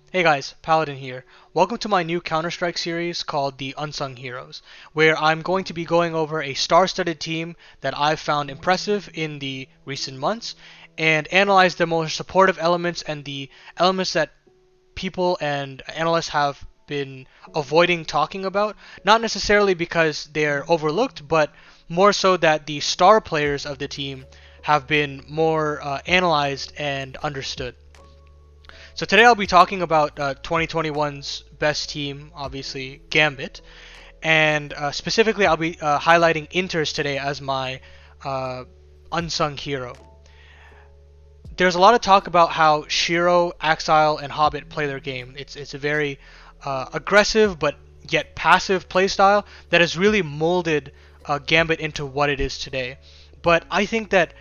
Hey guys, Paladin here. Welcome to my new Counter-Strike series called the Unsung Heroes, where I'm going to be going over a star-studded team that I've found impressive in the recent months and analyze the more supportive elements and the elements that people and analysts have been avoiding talking about, not necessarily because they're overlooked, but more so that the star players of the team have been more analyzed and understood. So today I'll be talking about 2021's best team, obviously Gambit, and specifically I'll be highlighting Interz today as my uh, unsung hero. There's a lot of talk about how Shiro, Axile, and Hobbit play their game. It's a very aggressive but yet passive playstyle that has really molded Gambit into what it is today. But I think that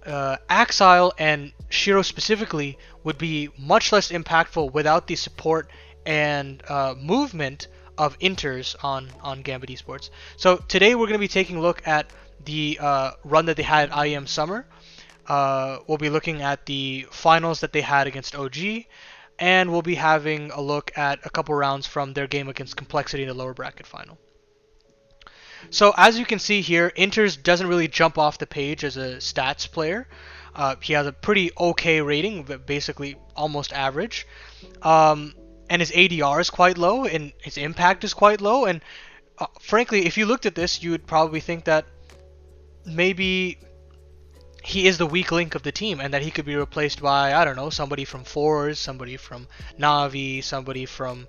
Axile and Shiro specifically would be much less impactful without the support and movement of Interz on Gambit Esports. So today we're going to be taking a look at the run that they had at IEM Summer. We'll be looking at the finals that they had against OG, and we'll be having a look at a couple rounds from their game against Complexity in the lower bracket final. So as you can see here, Interz doesn't really jump off the page as a stats player. He has a pretty okay rating, but basically almost average. And his ADR is quite low, and his impact is quite low. And frankly, if you looked at this, you would probably think that maybe he is the weak link of the team, and that he could be replaced by, I don't know, somebody from Force, somebody from Navi, somebody from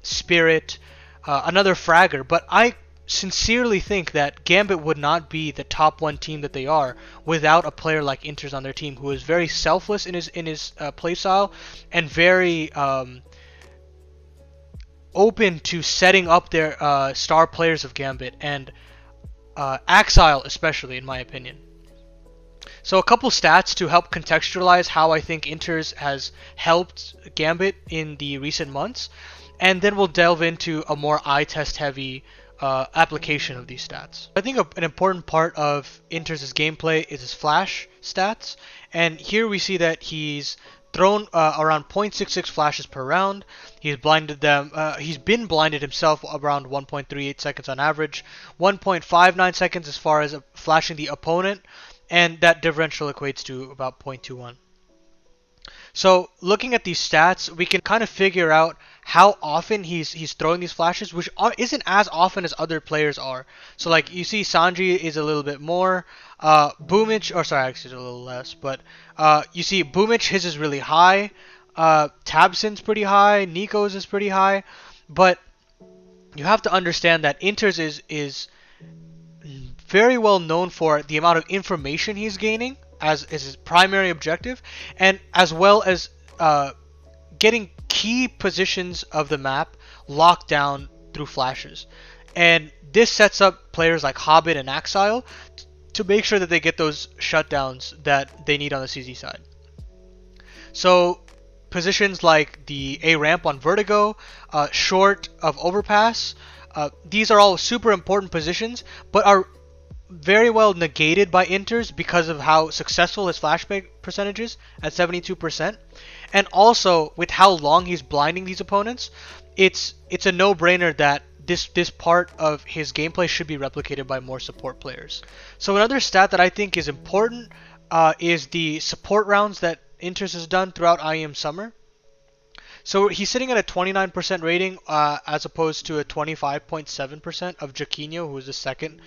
Spirit, another fragger. But I sincerely think that Gambit would not be the top one team that they are without a player like Interz on their team, who is very selfless in his play style and very open to setting up their star players of Gambit, and Axile especially, in my opinion. So a couple stats to help contextualize how I think Interz has helped Gambit in the recent months, and then we'll delve into a more eye test heavy application of these stats. I think an important part of Interz's gameplay is his flash stats, and here we see that he's thrown around 0.66 flashes per round. He's blinded them. He's been blinded himself around 1.38 seconds on average, 1.59 seconds as far as flashing the opponent, and that differential equates to about 0.21. So looking at these stats, we can kind of figure out how often he's throwing these flashes, which isn't as often as other players are. So like you see, Sanji is a little bit more, Boomich, or sorry, actually a little less, but you see Boomich, his is really high, Tabson's pretty high, Nico's is pretty high, but you have to understand that Interz is very well known for the amount of information he's gaining as his primary objective, and as well as getting key positions of the map locked down through flashes. And this sets up players like Hobbit and Axile to make sure that they get those shutdowns that they need on the CZ side. So positions like the A ramp on Vertigo, short of overpass, these are all super important positions, but are very well negated by Interz because of how successful his flashback percentage is at 72%, and also with how long he's blinding these opponents. It's a no-brainer that this part of his gameplay should be replicated by more support players. So another stat that I think is important is the support rounds that Interz has done throughout IEM Summer. So he's sitting at a 29% rating as opposed to a 25.7% of Jaquinho, who is the second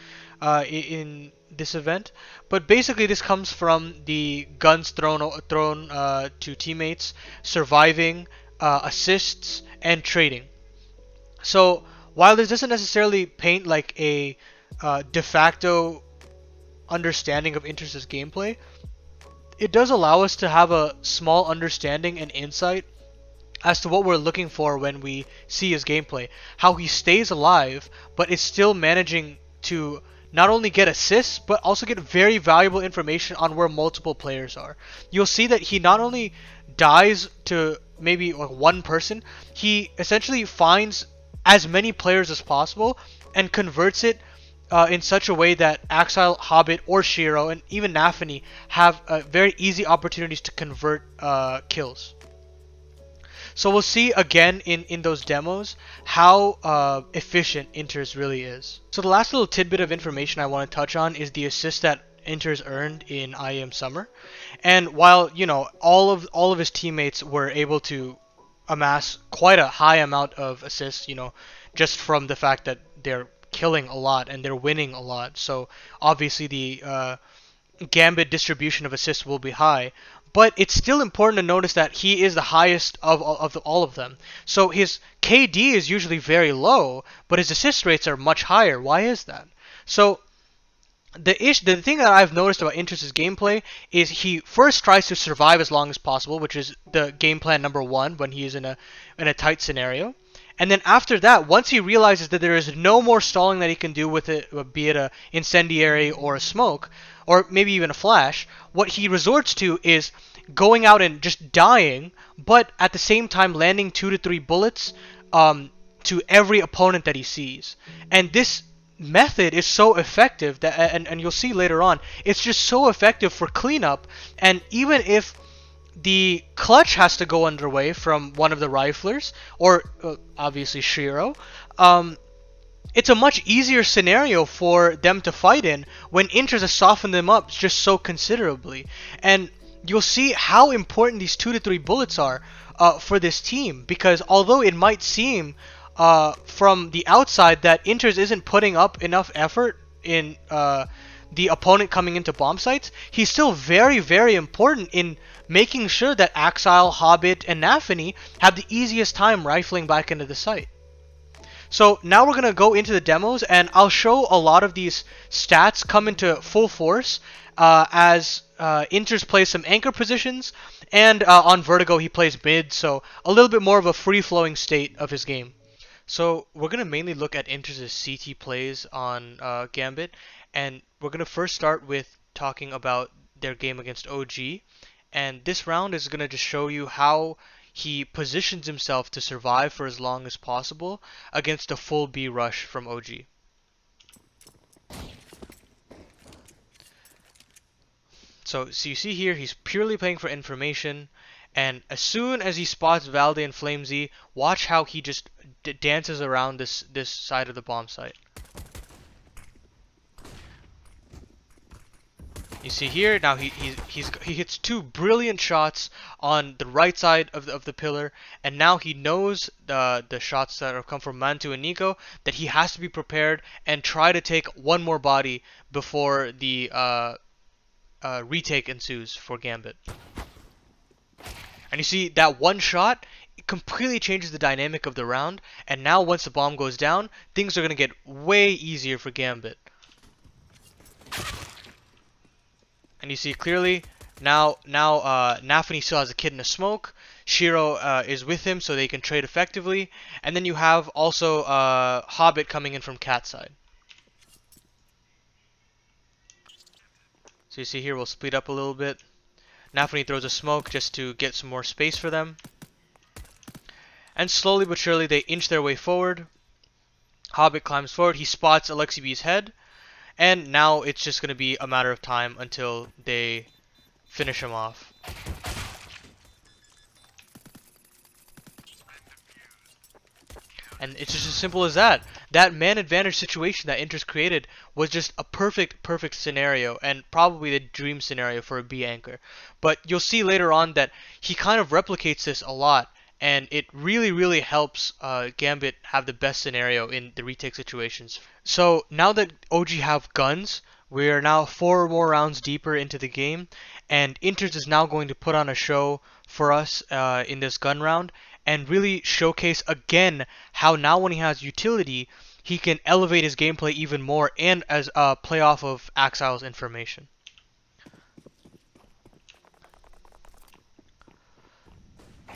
in this event. But basically this comes from the guns thrown to teammates, surviving, assists, and trading. So while this doesn't necessarily paint like a de facto understanding of Interz's gameplay, it does allow us to have a small understanding and insight as to what we're looking for when we see his gameplay. How he stays alive, but is still managing to not only get assists, but also get very valuable information on where multiple players are. You'll see that he not only dies to maybe like one person, he essentially finds as many players as possible and converts it in such a way that Axile, Hobbit, or Shiro, and even Nafany have very easy opportunities to convert kills. So we'll see again in those demos how efficient Interz really is. So the last little tidbit of information I want to touch on is the assist that Interz earned in IEM Summer. And while, you know, all of his teammates were able to amass quite a high amount of assists, you know, just from the fact that they're killing a lot and they're winning a lot. So obviously the Gambit distribution of assists will be high, but it's still important to notice that he is the highest of all of them. So his KD is usually very low, but his assist rates are much higher. Why is that? So the thing that I've noticed about Interz's gameplay is he first tries to survive as long as possible, which is the game plan number one when he is in a tight scenario. And then after that, once he realizes that there is no more stalling that he can do with it, be it a incendiary or a smoke, or maybe even a flash, what he resorts to is going out and just dying, but at the same time landing 2 to 3 bullets to every opponent that he sees. And this method is so effective that, and you'll see later on, it's just so effective for cleanup. And even if the clutch has to go underway from one of the riflers, or obviously Shiro, it's a much easier scenario for them to fight in when Interz has softened them up just so considerably. And you'll see how important these 2 to 3 bullets are for this team, because although it might seem from the outside that Interz isn't putting up enough effort in the opponent coming into bomb sites, he's still very, very important in making sure that Axile, Hobbit, and Nafany have the easiest time rifling back into the site. So now we're going to go into the demos, and I'll show a lot of these stats come into full force as Interz plays some anchor positions, and on Vertigo he plays mid, so a little bit more of a free-flowing state of his game. So we're going to mainly look at Interz's CT plays on Gambit, and we're going to first start with talking about their game against OG, and this round is going to just show you how he positions himself to survive for as long as possible against a full B rush from OG. So you see here, he's purely playing for information, and as soon as he spots Valde and Flamesy, watch how he just dances around this side of the bomb site. You see here, now he hits 2 brilliant shots on the right side of the pillar, and now he knows the shots that have come from Mantu and Nico, that he has to be prepared and try to take one more body before the retake ensues for Gambit. And you see that one shot, it completely changes the dynamic of the round, and now once the bomb goes down, things are going to get way easier for Gambit. And you see clearly, now Nafany still has a kid in a smoke, Shiro is with him so they can trade effectively, and then you have also Hobbit coming in from cat side. So you see here, we'll split up a little bit. Nafany throws a smoke just to get some more space for them. And slowly but surely they inch their way forward. Hobbit climbs forward, he spots Alexi B's head. And now it's just going to be a matter of time until they finish him off. And it's just as simple as that. That man advantage situation that Interz created was just a perfect scenario, and probably the dream scenario for a B anchor. But you'll see later on that he kind of replicates this a lot, and it really helps Gambit have the best scenario in the retake situations. So now that OG have guns, we are now 4 more rounds deeper into the game, and Interz is now going to put on a show for us in this gun round, and really showcase again how now when he has utility, he can elevate his gameplay even more, and as play off of Axile's information.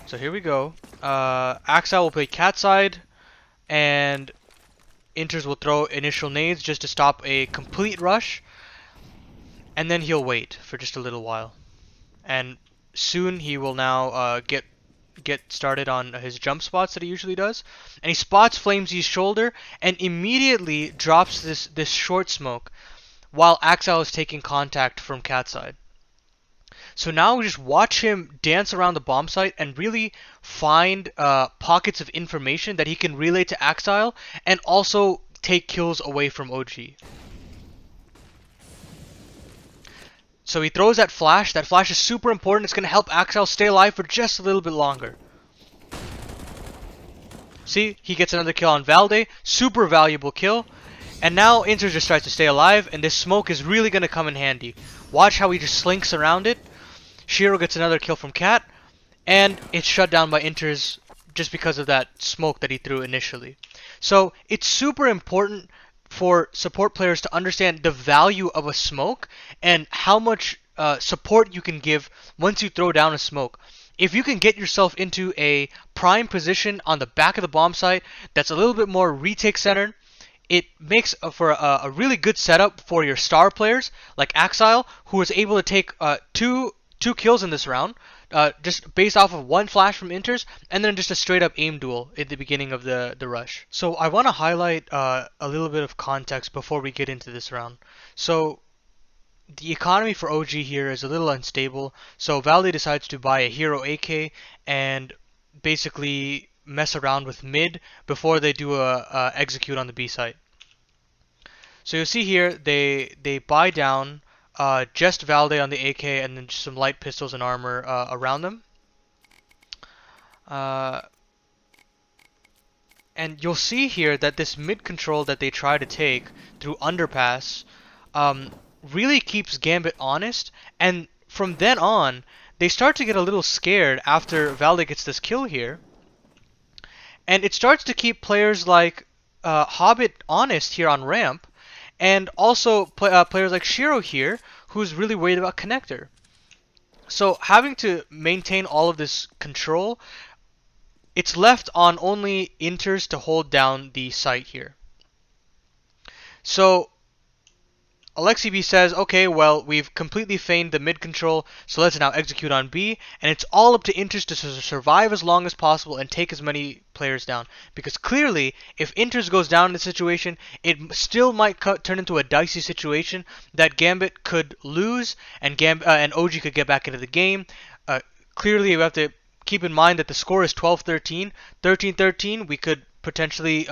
So here we go. Axile will play cat side, and Interz will throw initial nades just to stop a complete rush, and then he'll wait for just a little while. And soon he will now get started on his jump spots that he usually does, and he spots Flamesy's shoulder and immediately drops this short smoke while Axile is taking contact from cat side. So now just watch him dance around the bomb site and really find pockets of information that he can relay to Axile and also take kills away from OG. So he throws that flash. That flash is super important. It's going to help Axile stay alive for just a little bit longer. See, he gets another kill on Valde. Super valuable kill. And now Interz just tries to stay alive, and this smoke is really going to come in handy. Watch how he just slinks around it. Shiro gets another kill from Cat, and it's shut down by Interz just because of that smoke that he threw initially. So it's super important for support players to understand the value of a smoke and how much support you can give once you throw down a smoke. If you can get yourself into a prime position on the back of the bomb site that's a little bit more retake centered, it makes for a really good setup for your star players like Axile, who was able to take two kills in this round, just based off of one flash from Interz, and then just a straight up aim duel at the beginning of the rush. So I want to highlight a little bit of context before we get into this round. So the economy for OG here is a little unstable, so Valde decides to buy a hero AK and basically mess around with mid before they do a execute on the B site. So you'll see here they buy down just Valde on the AK and then just some light pistols and armor around them. And you'll see here that this mid control that they try to take through underpass really keeps Gambit honest, and from then on they start to get a little scared after Valde gets this kill here, and it starts to keep players like Hobbit honest here on ramp, and also players like Shiro here, who's really worried about connector. So having to maintain all of this control, it's left on only Interz to hold down the site here. So Alexi B says, okay, well, we've completely feigned the mid control, so let's now execute on B, and it's all up to Interz to survive as long as possible and take as many players down. Because clearly, if Interz goes down in this situation, it still might turn into a dicey situation that Gambit could lose, and OG could get back into the game. Clearly, we have to keep in mind that the score is 12-13. 13-13, we could potentially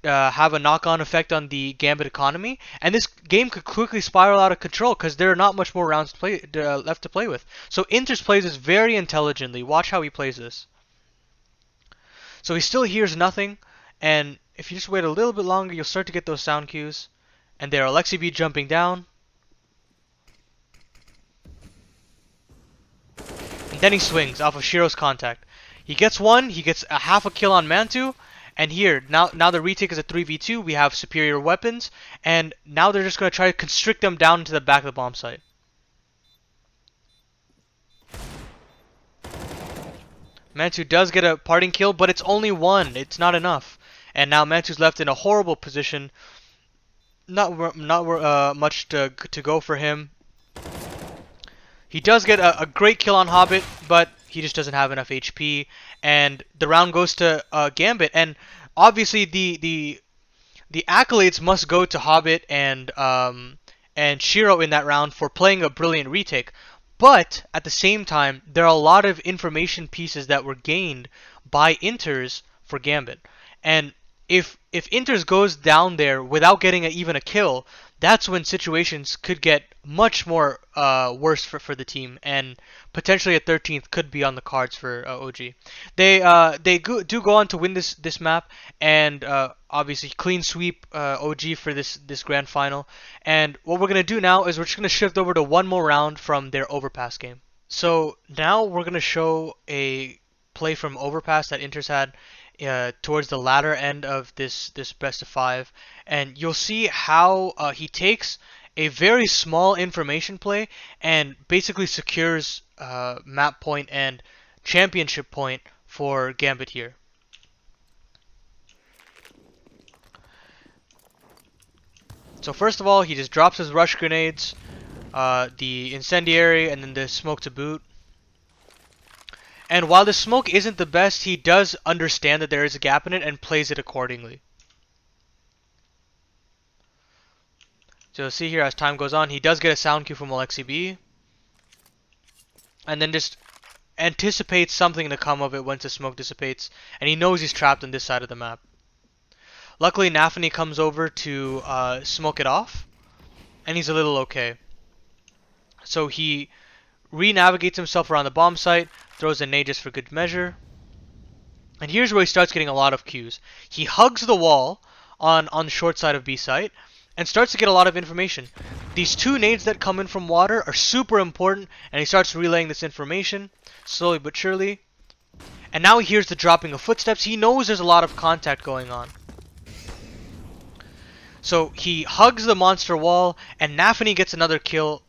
have a knock-on effect on the Gambit economy, and this game could quickly spiral out of control because there are not much more rounds left to play with. So Interz plays this very intelligently. Watch how he plays this. So he still hears nothing, and if you just wait a little bit longer, you'll start to get those sound cues. And there, Alexi B jumping down. And then he swings off of Shiro's contact. He gets one, he gets a half a kill on Mantu. And here, now the retake is a 3v2, we have superior weapons, and now they're just going to try to constrict them down into the back of the bomb site. Mantu does get a parting kill, but it's only one, it's not enough. And now Mantu's left in a horrible position, not much to go for him. He does get a great kill on Hobbit, but he just doesn't have enough HP, and the round goes to Gambit. And obviously, the accolades must go to Hobbit and Shiro in that round for playing a brilliant retake. But at the same time, there are a lot of information pieces that were gained by Interz for Gambit, and if Interz goes down there without getting even a kill, that's when situations could get much more worse for the team, and potentially a 13th could be on the cards for OG. They do go on to win this map, and obviously clean sweep OG for this grand final. And what we're gonna do now is we're just gonna shift over to one more round from their overpass game. So now we're gonna show a play from overpass that Interz had towards the latter end of this best of 5, and you'll see how he takes a very small information play and basically secures map point and championship point for Gambit here. So first of all, he just drops his rush grenades, the incendiary, and then the smoke to boot. And while the smoke isn't the best, he does understand that there is a gap in it and plays it accordingly. So you'll see here as time goes on, he does get a sound cue from Alexi B. and then just anticipates something to come of it once the smoke dissipates, and he knows he's trapped on this side of the map. Luckily, Nafany comes over to smoke it off, and he's a little okay. So he re-navigates himself around the bomb site, throws a nade just for good measure, and here's where he starts getting a lot of cues. He hugs the wall on the short side of B site, and starts to get a lot of information. These 2 nades that come in from water are super important, and he starts relaying this information, slowly but surely. And now he hears the dropping of footsteps. He knows there's a lot of contact going on. So he hugs the monster wall, and Nafany gets another kill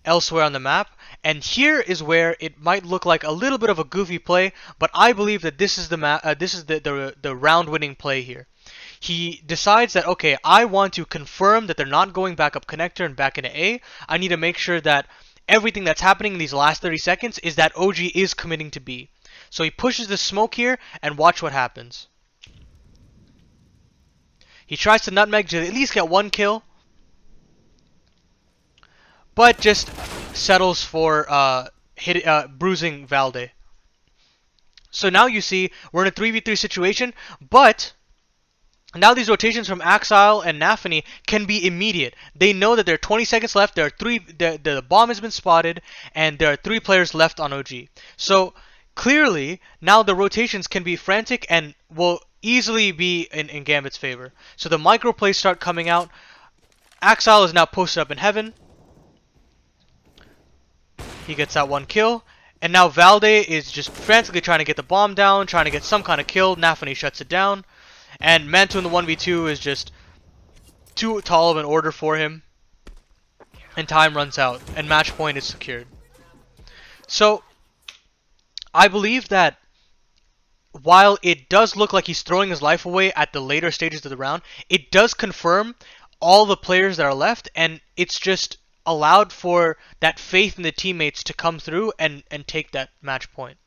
elsewhere on the map. And here is where it might look like a little bit of a goofy play, but I believe that this is the round-winning play here. He decides that, okay, I want to confirm that they're not going back up connector and back into A. I need to make sure that everything that's happening in these last 30 seconds is that OG is committing to B. So he pushes the smoke here, and watch what happens. He tries to nutmeg to at least get 1 kill, but just settles for bruising Valde. So now you see we're in a 3v3 situation, but now these rotations from Axile and Nafany can be immediate. They know that there are 20 seconds left, the bomb has been spotted, and there are 3 players left on OG. So clearly, now the rotations can be frantic and will easily be in Gambit's favor. So the micro plays start coming out. Axile is now posted up in heaven. He gets that 1 kill. And now Valde is just frantically trying to get the bomb down, trying to get some kind of kill. Nafany shuts it down. And Mantu in the 1v2 is just too tall of an order for him. And time runs out. And match point is secured. So, I believe that while it does look like he's throwing his life away at the later stages of the round, it does confirm all the players that are left, and it's just allowed for that faith in the teammates to come through and take that match point.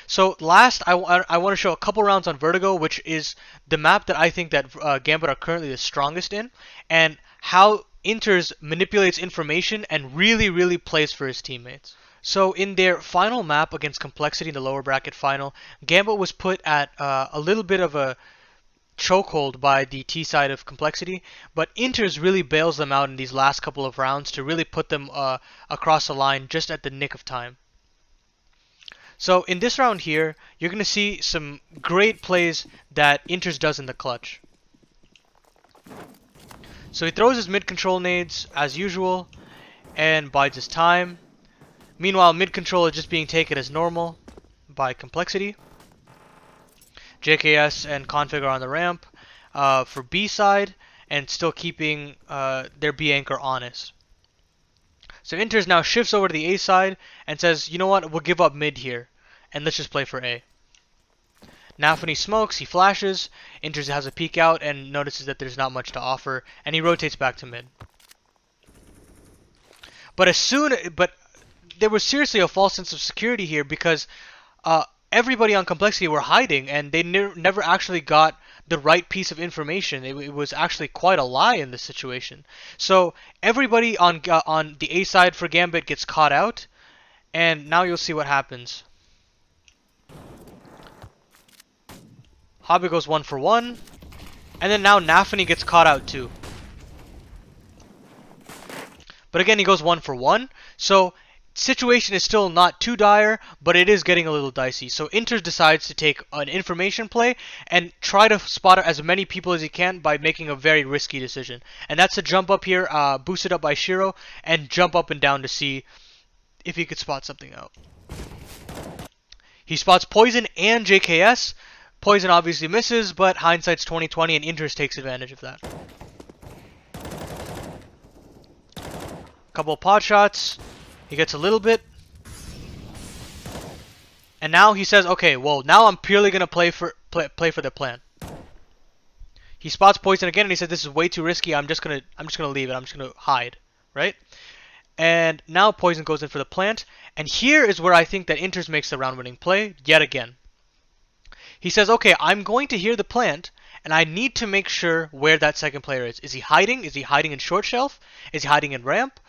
So last, I want to show a couple rounds on Vertigo, which is the map that I think that Gambit are currently the strongest in, and how Interz manipulates information and really plays for his teammates. So in their final map against Complexity in the lower bracket final, Gambit was put at a little bit of a chokehold by the T side of Complexity, but Interz really bails them out in these last couple of rounds to really put them across the line just at the nick of time. So in this round here, you're going to see some great plays that Interz does in the clutch. So he throws his mid-control nades as usual and bides his time. Meanwhile, mid-control is just being taken as normal by Complexity. JKS and Config are on the ramp for B side and still keeping their B anchor honest. So Interz now shifts over to the A side and says, you know what, we'll give up mid here and let's just play for A. Nafany smokes, he flashes, Interz has a peek out and notices that there's not much to offer, and he rotates back to mid. But there was seriously a false sense of security here because everybody on Complexity were hiding and they never actually got the right piece of information. It was actually quite a lie in this situation. So everybody on the A side for Gambit gets caught out, and now you'll see what happens. Hobby goes 1 for 1, and then now Nafany gets caught out too. But again, he goes 1 for 1, so situation is still not too dire, but it is getting a little dicey. So Interz decides to take an information play and try to spot as many people as he can by making a very risky decision. And that's to jump up here, boosted up by Shiro, and jump up and down to see if he could spot something out. He spots Poison and JKS. Poison obviously misses, but hindsight's 20/20, and Interz takes advantage of that. Couple of pot shots. He gets a little bit. And now he says, okay, well, now I'm purely going to play for the plan. He spots Poison again and he says, this is way too risky. I'm just going to leave it. I'm just going to hide, right? And now Poison goes in for the plant. And here is where I think that Interz makes the round-winning play yet again. He says, okay, I'm going to hear the plant, and I need to make sure where that second player is. Is he hiding? Is he hiding in short shelf? Is he hiding in ramp?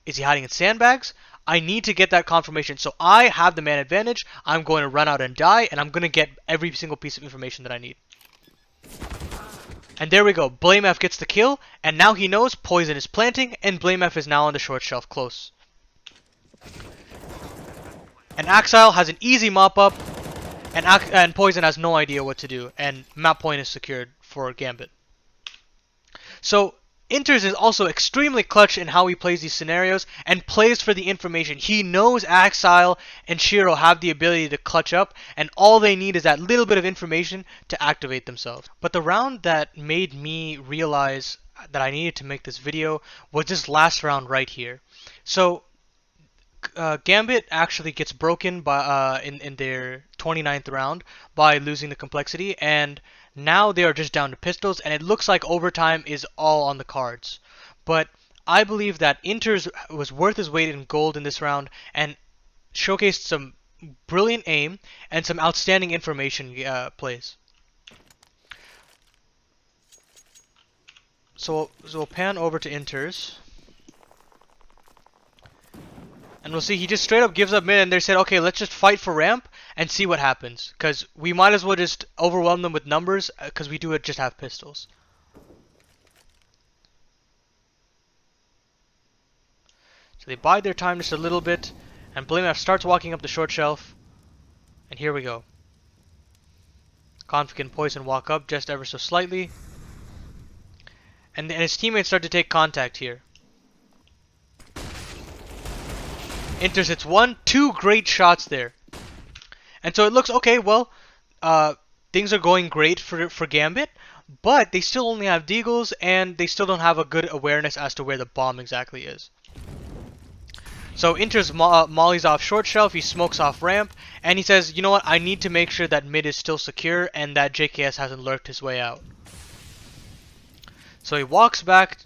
Is he hiding in sandbags? I need to get that confirmation. So I have the man advantage. I'm going to run out and die, and I'm going to get every single piece of information that I need. And there we go. Blame F gets the kill, and now he knows Poison is planting, and Blame F is now on the short shelf close. And Axile has an easy mop up, and Poison has no idea what to do, and map point is secured for Gambit. So Interz is also extremely clutch in how he plays these scenarios and plays for the information. He knows Axile and Shiro have the ability to clutch up, and all they need is that little bit of information to activate themselves. But the round that made me realize that I needed to make this video was this last round right here. So Gambit actually gets broken by in their 29th round by losing the complexity, and now they are just down to pistols, and it looks like overtime is all on the cards. But I believe that Interz was worth his weight in gold in this round and showcased some brilliant aim and some outstanding information plays. So we'll pan over to Interz. And we'll see he just straight up gives up mid, and they said, okay, let's just fight for ramp and see what happens. Because we might as well just overwhelm them with numbers, because we do just have pistols. So they bide their time just a little bit, and Blamef starts walking up the short shelf. And here we go. Config and Poison walk up just ever so slightly. And his teammates start to take contact here. Interz hits 1, 2 great shots there. And so it looks, okay, well, things are going great for Gambit, but they still only have deagles, and they still don't have a good awareness as to where the bomb exactly is. So Interz mollies off short shelf, he smokes off ramp, and he says, you know what, I need to make sure that mid is still secure and that JKS hasn't lurked his way out. So he walks back,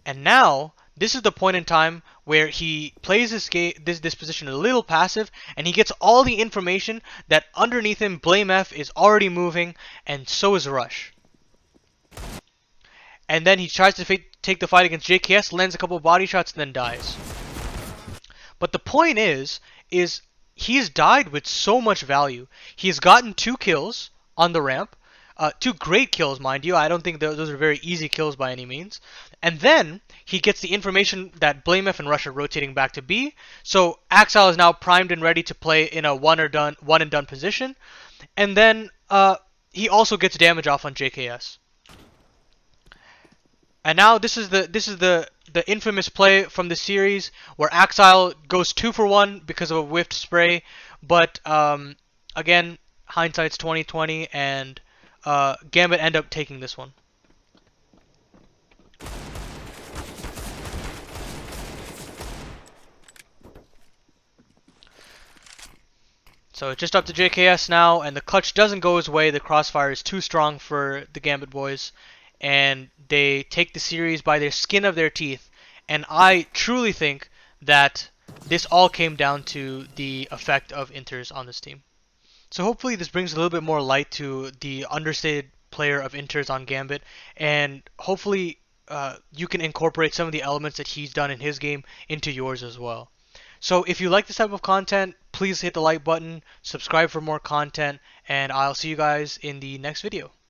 and now this is the point in time where he plays this position a little passive, and he gets all the information that underneath him Blame F is already moving, and so is Rush. And then he tries to take the fight against JKS, lands a couple of body shots, and then dies. But the point is he's died with so much value. He's gotten 2 kills on the ramp. 2 great kills, mind you. I don't think those are very easy kills by any means. And then he gets the information that Blame F and Rush are rotating back to B. So Axile is now primed and ready to play in a one and done position. And then he also gets damage off on JKS. And now this is the infamous play from the series where Axile goes 2 for 1 because of a whiffed spray. But again, hindsight's 20/20, and Gambit end up taking this one. So it's just up to JKS now, and the clutch doesn't go his way. The crossfire is too strong for the Gambit boys, and they take the series by their skin of their teeth. And I truly think that this all came down to the effect of Interz on this team. So hopefully this brings a little bit more light to the understated player of Interz on Gambit, and hopefully you can incorporate some of the elements that he's done in his game into yours as well. So if you like this type of content, please hit the like button, subscribe for more content, and I'll see you guys in the next video.